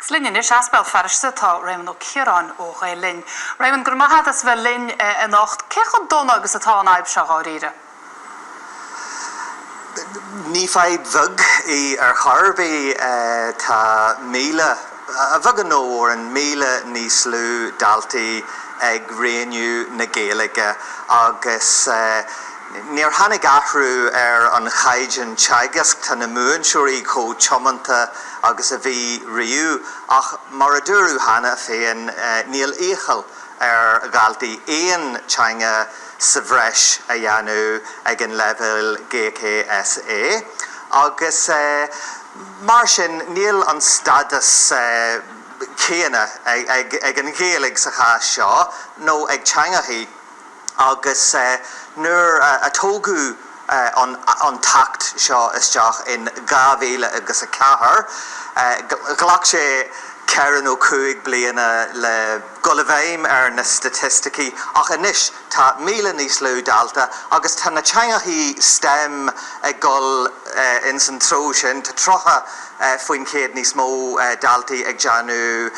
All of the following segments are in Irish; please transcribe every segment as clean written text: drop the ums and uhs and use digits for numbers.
Slinn is aspel ferste tá Raymond ó Ciarán ó Linn. Raymond gur maithe as bheith Linn a nacht cecha donna agus atá an aibh se gáíre. Ní feid bhug I charbé tá míle a bhug an nóir an míle níos lú daltaí ag réniú na Gaeilge agus níor hanig ahrú an chaidean teagasc tá na múinsúirí có Chontae agus a bhí riú ach mar a dúrú hana féin níl échal a galtaí éon teanga sa bhreis a dhéanú ag an level GCSE agus mar sin níl an stadas céine ag an Gaeilge sa chás seo nó ag teangaí agus nuair a tógu an tacht seo isteach in 2000 agus a 4 glach sé cearan ó 5 bliana le golibhéim na statisticí ach inis tá míle níos lú dalta agus tá na teangaí STEM ag gol in san tró sin tá trocha faoin céad níos mó daltaí ag deanú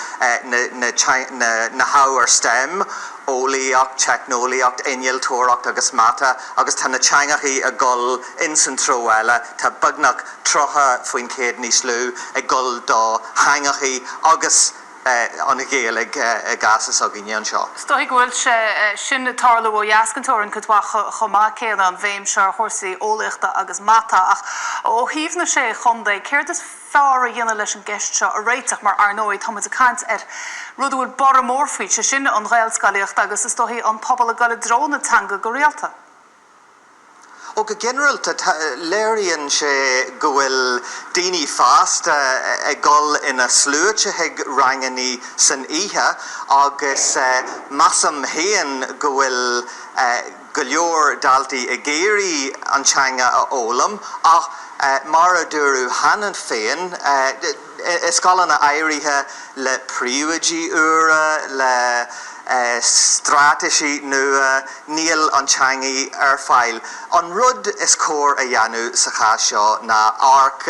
na háir STEM ólaíocht, technolaíocht, innealtóireacht agus mata agus tá na teangaí a gol in san tró eile tá beagnach trocha faoin céad níos lú ag gol dá hangaí agus an Gaeilge gasas a gine seo. Stoigh bhfuil se sin tarla ó jaascantóir an chutha chomá céad an bhéim se chósaí ólaíochta agus mata ach ó híomhna sé chundaí céir is fearr a dhéanana leis an gceist seo a réiteach mar arnóid thomas a cant rud bhfuil bar mór faoi se sin an ghailscalaíocht agus is dóthaí an pobl a gala drona tanga go réalta. Og generalta léiríonn sé go bhfuil daoine fásta ag gol ina slúite ag ranganí san oíche agus massam héan go bhfuil go leor daltaí a géirí an teanga a ólam ach mar a dúrú hanan féin is galan na éirithe le príomhaidí uaire le strategy nua níl an teangaí ar fáil. An rud is cór a dhéanú sa chás seo na arc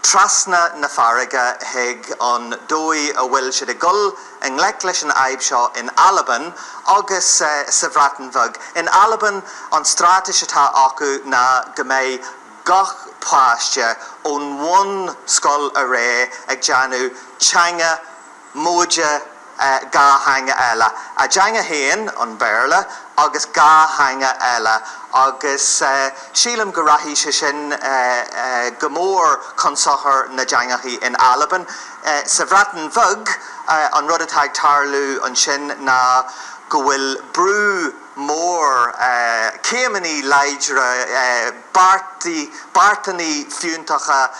trasna na farige heag an dói a bhfuil siad a gol an lec leis an aibh seo in Alban agus sa bhreatanmhog. In Alban an strategy tá acu na go mbeidh gach páiste ón bhain scoil a ré ag deanú teanga móide ga hanga eile. A deanga héin an béarla agus ga hanga eile agus sílam go raithí sé sin go mór consachar na deangaí in Alban. Sa bhreatanmhog an rud atá ag tarlú an sin na go bhfuil brú mór céimeaní leidre bartaní fiúntacha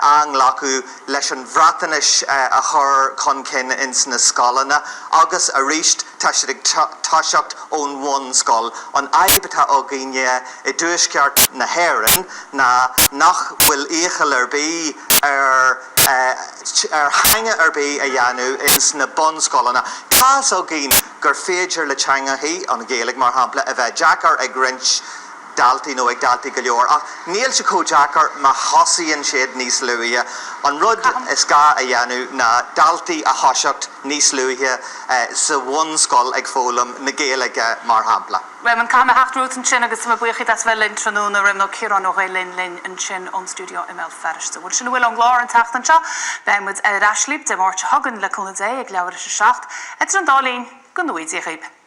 anglacu leis an bhreatanis a chur chun cin in na scálanna agus a ríist tá siad ag táiseacht ón bhain scáil an aibbetá ó gine I dúisceart na héireann na nach bhfuil échal ar bí ar hanga ar bí a dhéanú in na bon scálanna. Cás ó gine gur féidir le teangaí an Gaeilge mar hampla a bheith deacar ag rinch daltaí nó ag daltaí go leor ach níl se có deacar má thosaíonn siad níos luithe an rud is gá a dhéanú na daltaí a thoiseacht níos luithe sa bhain scoil ag fólam na Gaeilge mar hampla. Raymond Cam hachtút an sin agus ma buochaí as bheith Linn tróna Raymond ó Ciarán ó Linn an sin an stúdio imel ferste. Bhfuil sin bhfuil an glár an tachtan seo beimmuid raslíb de máirte hagan le chuna dé ag leabhar se seacht an ndaltaí go nuaidí a